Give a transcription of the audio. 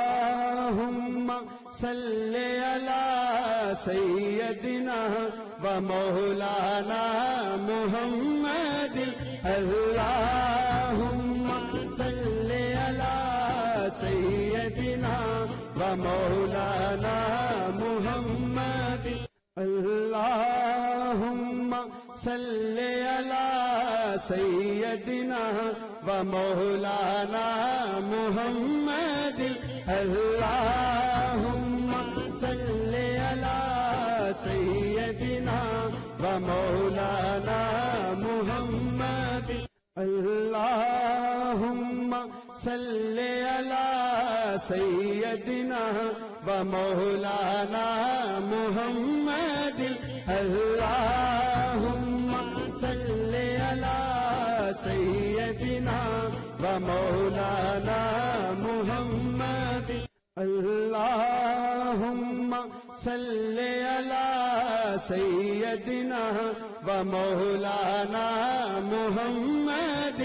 اللهم صل على سيدنا ومولانا محمد اللهم صل على سيدنا ومولانا محمد اللهم صل على سيدنا ومولانا محمد اللهم صل على سيدنا ومولانا محمد اللهم صل على سيدنا ومولانا محمد اللهم صل على سيدنا ومولانا محمد اللهم صل على سيدنا ومولانا محمد